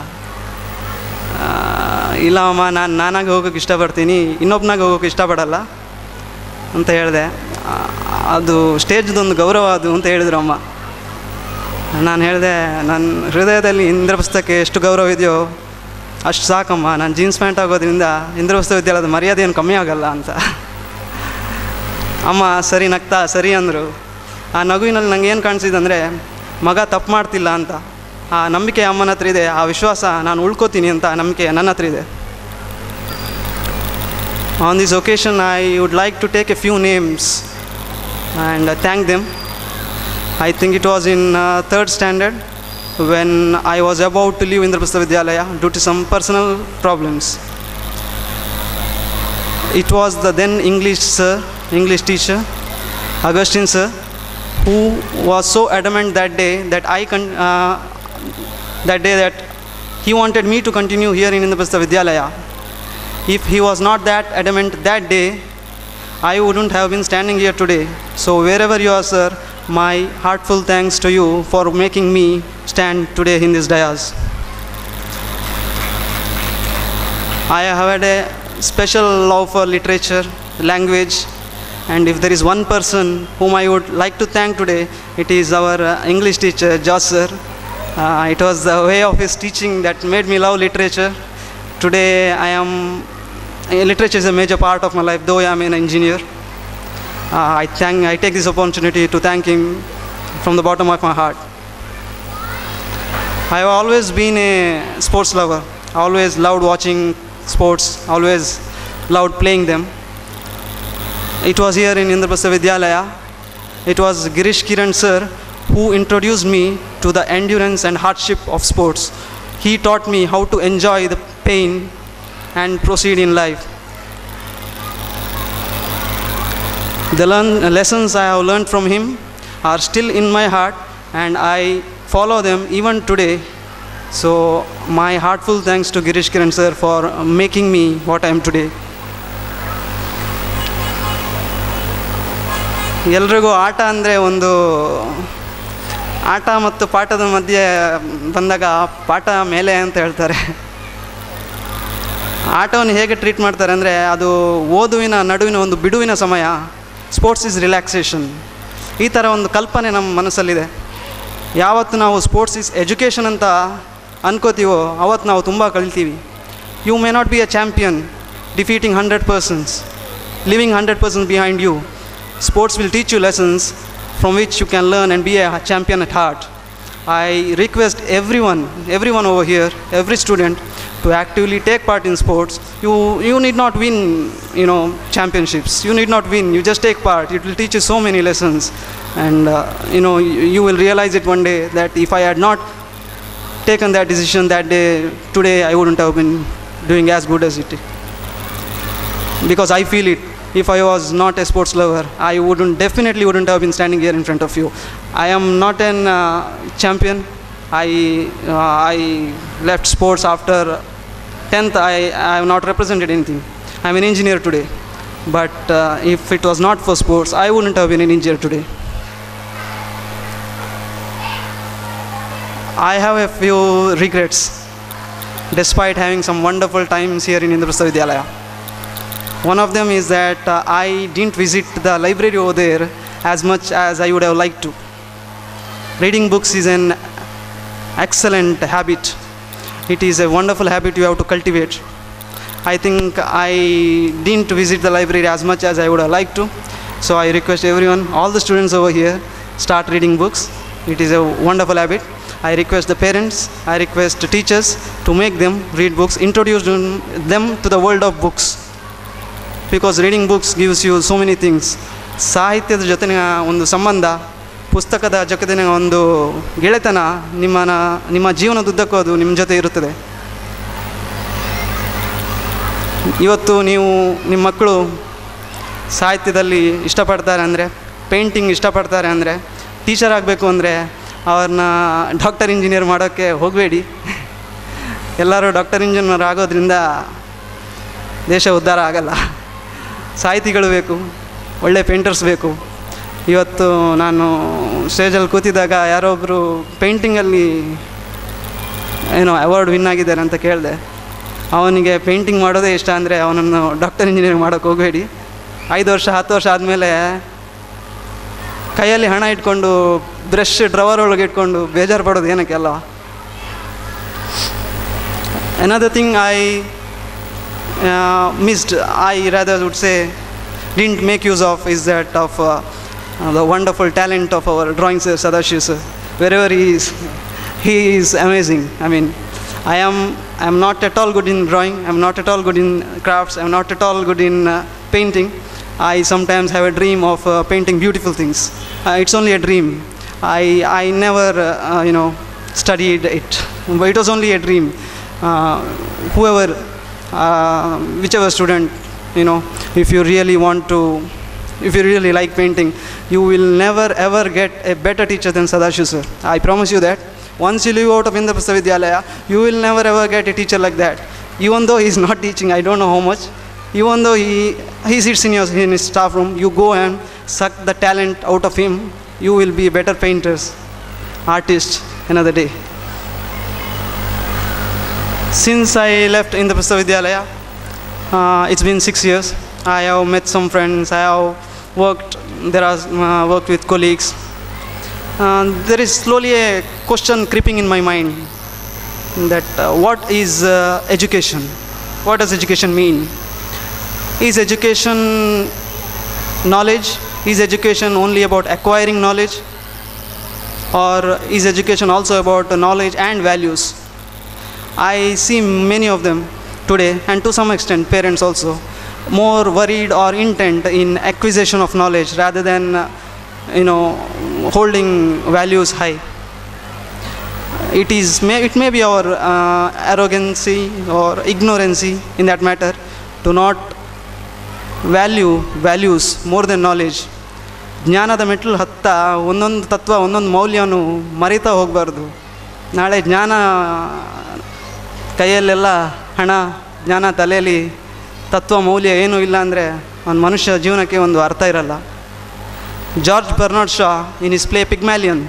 ಇಲ್ಲ ಅಮ್ಮ, ನಾನಾಗಿ ಹೋಗೋಕ್ಕೆ ಇಷ್ಟಪಡ್ತೀನಿ, ಇನ್ನೊಬ್ಬನಾಗ ಹೋಗೋಕ್ಕೆ ಇಷ್ಟಪಡಲ್ಲ ಅಂತ ಹೇಳಿದೆ. ಅದು ಸ್ಟೇಜ್ದೊಂದು ಗೌರವ ಅದು ಅಂತ ಹೇಳಿದ್ರು ಅಮ್ಮ. ನಾನು ಹೇಳಿದೆ, ನನ್ನ ಹೃದಯದಲ್ಲಿ ಇಂದ್ರಪ್ರಸ್ಥಕ್ಕೆ ಎಷ್ಟು ಗೌರವ ಇದೆಯೋ ಅಷ್ಟು ಸಾಕಮ್ಮ, ನಾನು ಜೀನ್ಸ್ ಪ್ಯಾಂಟ್ ಆಗೋದ್ರಿಂದ ಇಂದ್ರಪ್ರಸ್ಥ ವಿದ್ಯಾಲಯದ ಮರ್ಯಾದೆ ಏನು ಕಮ್ಮಿ ಆಗೋಲ್ಲ ಅಂತ. ಅಮ್ಮ ಸರಿ ನಗ್ತಾ ಸರಿ ಅಂದರು. ಆ ನಗುವಿನಲ್ಲಿ ನಂಗೆ ಏನು ಕಾಣಿಸಿದೆ ಅಂದರೆ, ಮಗ ತಪ್ಪು ಮಾಡ್ತಿಲ್ಲ ಅಂತ ಆ ನಂಬಿಕೆ ಅಮ್ಮನ ಹತ್ರ ಇದೆ, ಆ ವಿಶ್ವಾಸ ನಾನು ಉಳ್ಕೋತೀನಿ ಅಂತ ನಂಬಿಕೆ ನನ್ನ ಹತ್ರ ಇದೆ. On this occasion I would like to take a few names and thank them. I think it was in 3rd standard when I was about to leave Indraprastha Vidyalaya due to some personal problems. It was the then English teacher, Augustine sir, who was so adamant that day that that he wanted me to continue here in Indraprastha Vidyalaya. If he was not that adamant that day, I wouldn't have been standing here today. So wherever you are, sir, my heartful thanks to you for making me stand today in this dais. I have had a special love for literature, language, and if there is one person whom I would like to thank today, it is our English teacher, Josh sir. It was the way of his teaching that made me love literature. Today literature is a major part of my life, though I am an engineer. I take this opportunity to thank him from the bottom of my heart. I have always been a sports lover. I always loved watching sports, always loved playing them. It was here in Indraprastha Vidyalaya. It was Girish Kiran sir who introduced me to the endurance and hardship of sports. He taught me how to enjoy the pain and proceed in life. The lessons I have learned from him are still in my heart and I follow them even today. So my heartful thanks to Girish Kiran sir for making me what I am today. ಎಲ್ರಿಗೂ ಆಟ ಅಂದರೆ ಒಂದು ಆಟ ಮತ್ತು ಪಾಠದ ಮಧ್ಯೆ ಬಂದಾಗ ಪಾಠ ಮೇಲೆ ಅಂತ ಹೇಳ್ತಾರೆ. ಆಟವನ್ನು ಹೇಗೆ ಟ್ರೀಟ್ ಮಾಡ್ತಾರೆ ಅಂದರೆ, ಅದು ಓದುವಿನ ನಡುವಿನ ಒಂದು ಬಿಡುವಿನ ಸಮಯ. Sports is relaxation. ಈ ಥರ ಒಂದು ಕಲ್ಪನೆ ನಮ್ಮ ಮನಸ್ಸಲ್ಲಿದೆ. ಯಾವತ್ತು ನಾವು ಸ್ಪೋರ್ಟ್ಸ್ ಈಸ್ ಎಜುಕೇಷನ್ ಅಂತ ಅನ್ಕೋತೀವೋ ಅವತ್ತು ನಾವು ತುಂಬ ಕಲಿತೀವಿ. You may not be a champion defeating 100 persons, leaving 100 persons behind you. Sports will teach you lessons from which you can learn and be a champion at heart. I request everyone over here, every student, to actively take part in sports. You need not win, championships. You need not win. You just take part. It will teach you so many lessons, and you will realize it one day that if I had not taken that decision that day, today I wouldn't have been doing as good as it did. Because I feel it. If I was not a sports lover, I definitely wouldn't have been standing here in front of you. I am not an champion. I left sports after 10th. I have not represented anything. I am an engineer today. But if it was not for sports, I wouldn't have been an engineer today. I have a few regrets, despite having some wonderful times here in Indraprastha Vidyalaya. One of them is that I didn't visit the library over there as much as I would have liked to. Reading books is an excellent habit. It is a wonderful habit you have to cultivate. I think I didn't visit the library as much as I would have liked to. So I request everyone, all the students over here, start reading books. It is a wonderful habit. I request the parents, I request the teachers to make them read books, introduce them to the world of books. Because reading books gives you so many things. ಸಾಹಿತ್ಯದ ಜೊತೆನ ಒಂದು ಸಂಬಂಧ, ಪುಸ್ತಕದ ಜೊತೆನ ಒಂದು ಗೆಳೆತನ ನಿಮ್ಮ ಜೀವನದುದ್ದಕ್ಕೂ ಅದು ನಿಮ್ಮ ಜೊತೆ ಇರುತ್ತದೆ. ಇವತ್ತು ನಿಮ್ಮ ಮಕ್ಕಳು ಸಾಹಿತ್ಯದಲ್ಲಿ ಇಷ್ಟಪಡ್ತಾರೆ ಅಂದರೆ, ಪೇಂಟಿಂಗ್ ಇಷ್ಟಪಡ್ತಾರೆ ಅಂದರೆ, ಟೀಚರ್ ಆಗಬೇಕು ಅಂದರೆ ಅವ್ರನ್ನ ಡಾಕ್ಟರ್ ಇಂಜಿನಿಯರ್ ಮಾಡೋಕ್ಕೆ ಹೋಗಬೇಡಿ. ಎಲ್ಲರೂ ಡಾಕ್ಟರ್ ಇಂಜಿನಿಯರ್ ಆಗೋದ್ರಿಂದ ದೇಶ ಉದ್ಧಾರ ಆಗಲ್ಲ. ಸಾಹಿತಿಗಳು ಬೇಕು, ಒಳ್ಳೆ ಪೇಂಟರ್ಸ್ ಬೇಕು. ಇವತ್ತು ನಾನು ಸ್ಟೇಜಲ್ಲಿ ಕೂತಿದ್ದಾಗ ಯಾರೋ ಒಬ್ಬರು ಪೇಂಟಿಂಗಲ್ಲಿ ಅವಾರ್ಡ್ ವಿನ್ ಆಗಿದ್ದಾರೆ ಅಂತ ಕೇಳಿದೆ. ಅವನಿಗೆ ಪೇಂಟಿಂಗ್ ಮಾಡೋದೇ ಇಷ್ಟ ಅಂದರೆ ಅವನನ್ನು ಡಾಕ್ಟರ್ ಇಂಜಿನಿಯರಿಂಗ್ ಮಾಡೋಕ್ಕೆ ಹೋಗಬೇಡಿ. 5 ವರ್ಷ 10 ವರ್ಷ ಆದಮೇಲೆ ಕೈಯಲ್ಲಿ ಹಣ ಇಟ್ಕೊಂಡು ಬ್ರಷ್ ಡ್ರವರ್ ಒಳಗೆ ಇಟ್ಕೊಂಡು ಬೇಜಾರು ಪಡೋದು ಏನಕ್ಕೆ ಅಲ್ಲ. Another thing I missed, I rather would say didn't make use of, is that of the wonderful talent of our drawing sir, Sadashiv sir. Wherever he is amazing. I mean, I am not at all good in drawing, I am not at all good in crafts, I am not at all good in painting. I sometimes have a dream of painting beautiful things. It's only a dream. I never studied it, but it was only a dream. Whichever student, if you really like painting, you will never ever get a better teacher than Sadashiv sir. I promise you that. Once you leave out of Indraprastha Vidyalaya, you will never ever get a teacher like that. Even though he is not teaching, I don't know how much, even though he sits in his staff room, you go and suck the talent out of him, you will be better painters, artists another day. Since I left Indraprastha Vidyalaya, it's been 6 years. I have met some friends, I have worked with colleagues. There is slowly a question creeping in my mind that what is education? What does education mean? Is education knowledge? Is education only about acquiring knowledge? Or is education also about knowledge and values? I see many of them today, and to some extent parents also, more worried or intent in acquisition of knowledge rather than holding values high. It may be our arrogancy or ignorancy in that matter to not value values more than knowledge. ಜ್ಞಾನದ ಮೆಟ್ಲು ಹತ್ತ ಒಂದೊಂದು ತತ್ವ ಒಂದೊಂದು ಮೌಲ್ಯವನ್ನು ಮರಿತಾ ಹೋಗಬಾರ್ದು. ನಾಳೆ ಜ್ಞಾನ ಕೈಯಲ್ಲೆಲ್ಲ ಹಣ, ಜ್ಞಾನ ತಲೆಯಲ್ಲಿ, ತತ್ವ ಮೌಲ್ಯ ಏನೂ ಇಲ್ಲ ಅಂದರೆ ಒಂದು ಮನುಷ್ಯ ಜೀವನಕ್ಕೆ ಒಂದು ಅರ್ಥ ಇರಲ್ಲ. George Bernard Shaw, in his play Pygmalion,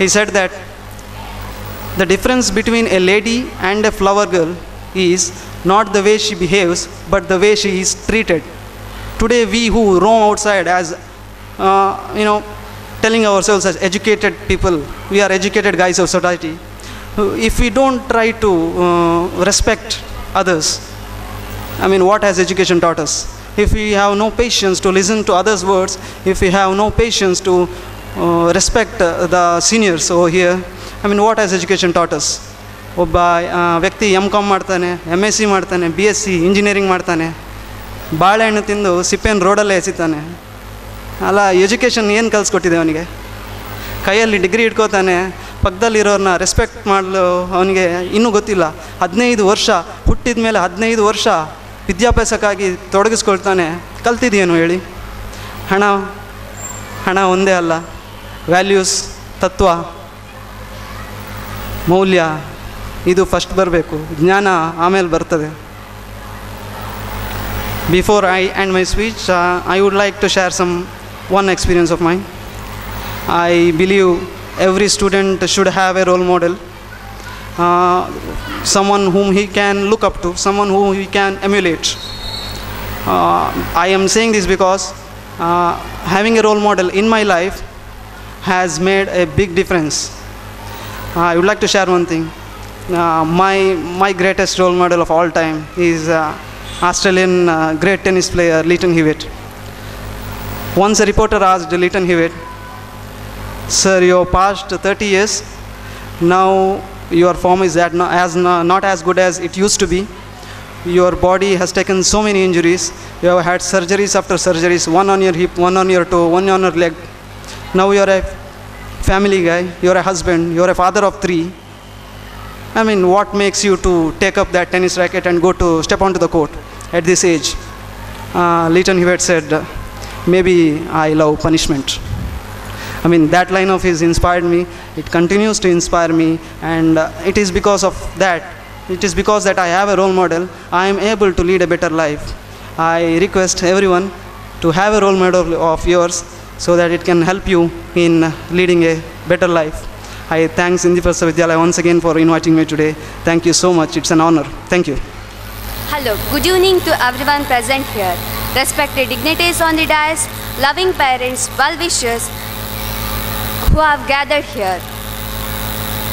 he said that the difference between a lady and a flower girl is not the way she behaves, but the way she is treated. Today we who roam outside as telling ourselves as educated people, we are educated guys of society, if we don't try to respect others, I mean, what has education taught us? If we have no patience to listen to others' words, if we have no patience to respect the seniors over here, I mean, what has education taught us? ಒಬ್ಬ ವ್ಯಕ್ತಿ M.Com ಮಾಡ್ತಾನೆ, MSc ಮಾಡ್ತಾನೆ, BSc engineering ಮಾಡ್ತಾನೆ, ಬಾಳೆಹಣ್ಣು ತಿಂದು ಸಿಪ್ಪೆಯನ್ನು ರೋಡಲ್ಲೇ ಎಸಿತಾನೆ. ಅಲ್ಲ, education ಏನು ಕಲಿಸ್ಕೊಟ್ಟಿದೆ ಅವನಿಗೆ? ಕೈಯಲ್ಲಿ ಡಿಗ್ರಿ ಇಟ್ಕೋತಾನೆ, ಪಕ್ಕದಲ್ಲಿರೋರನ್ನ ರೆಸ್ಪೆಕ್ಟ್ ಮಾಡಲು ಅವನಿಗೆ ಇನ್ನೂ ಗೊತ್ತಿಲ್ಲ. 15 ವರ್ಷ ಹುಟ್ಟಿದ ಮೇಲೆ 15 ವರ್ಷ ವಿದ್ಯಾಭ್ಯಾಸಕ್ಕಾಗಿ ತೊಡಗಿಸ್ಕೊಳ್ತಾನೆ. ಕಲ್ತಿದ್ದೇನು ಹೇಳಿ? ಹಣ ಒಂದೇ ಅಲ್ಲ, ವ್ಯಾಲ್ಯೂಸ್, ತತ್ವ, ಮೌಲ್ಯ, ಇದು ಫಸ್ಟ್ ಬರಬೇಕು. ಜ್ಞಾನ ಆಮೇಲೆ ಬರ್ತದೆ. Before I end my speech, I would like to share one experience of mine. I believe every student should have a role model, someone whom he can look up to, someone whom he can emulate. I am saying this because having a role model in my life has made a big difference. I would like to share one thing. My greatest role model of all time is Australian great tennis player Lleyton Hewitt. Once a reporter asked Lleyton Hewitt, "Sir, your past 30 years, now your form is not as good as it used to be. Your body has taken so many injuries. You have had surgeries after surgeries, one on your hip, one on your toe, one on your leg. Now you are a family guy, you are a husband, you are a father of 3. I mean, what makes you to take up that tennis racket and step onto the court at this age?" Lleyton Hewitt said, "Maybe I love punishment." I mean, that line of his inspired me. It continues to inspire me, and it is because of that. It is because that I have a role model, I am able to lead a better life. I request everyone to have a role model of yours so that it can help you in leading a better life. I thank Indraprastha Vidyalaya once again for inviting me today. Thank you so much. It's an honor. Thank you. Hello, good evening to everyone present here. Respected dignitaries on the dais, loving parents, well-wishers who have gathered here.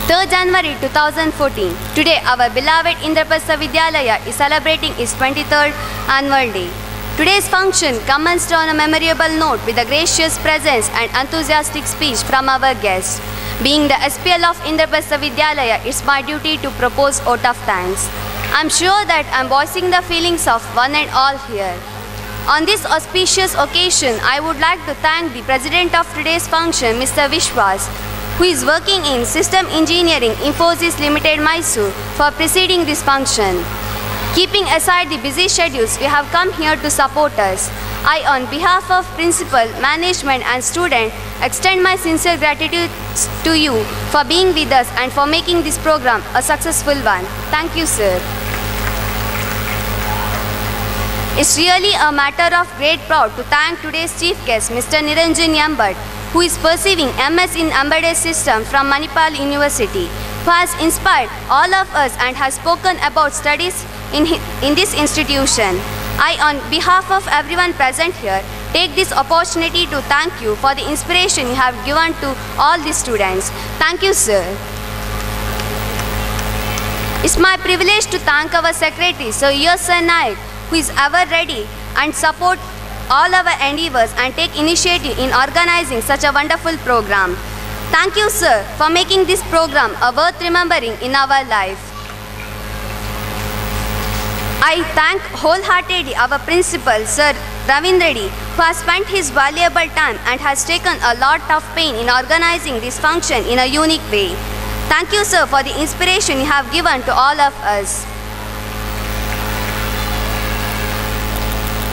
3rd January 2014. Today our beloved Indraprastha Vidyalaya is celebrating its 23rd annual day. Today's function commenced on a memorable note with a gracious presence and enthusiastic speech from our guests. Being the SPL of Indraprastha Vidyalaya, it's my duty to propose vote of thanks. I'm sure that I'm voicing the feelings of one and all here. On this auspicious occasion, I would like to thank the President of today's function, Mr. Vishwas, who is working in System Engineering, Infosys Limited, Mysore, for preceding this function. Keeping aside the busy schedules, we have come here to support us. I, on behalf of principal, management and student, extend my sincere gratitude to you for being with us and for making this program a successful one. Thank you, sir. It's really a matter of great pride to thank today's chief guest, Mr. Niranjan Yambat, who is pursuing MS in Embedded System from Manipal University, who has inspired all of us and has spoken about studies in this institution. I, on behalf of everyone present here, take this opportunity to thank you for the inspiration you have given to all the students. Thank you, sir. It's my privilege to thank our secretary, Sir Yosan Naik, who is ever ready and support all our endeavors and take initiative in organizing such a wonderful program. Thank you, sir, for making this program a worth remembering in our life. I thank wholeheartedly our principal, Sir Ravindra Reddy, who has spent his valuable time and has taken a lot of pain in organizing this function in a unique way. Thank you, sir, for the inspiration you have given to all of us.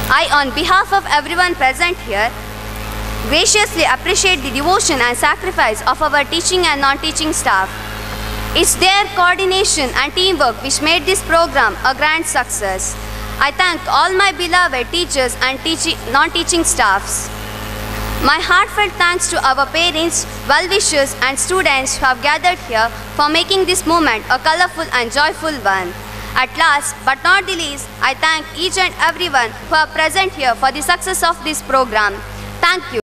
I, on behalf of everyone present here, graciously appreciate the devotion and sacrifice of our teaching and non-teaching staff. It's their coordination and teamwork which made this program a grand success. I thank all my beloved teachers and non-teaching staffs. My heartfelt thanks to our parents, well-wishers and students who have gathered here for making this moment a colorful and joyful one. At last, but not the least, I thank each and everyone who are present here for the success of this program. Thank you.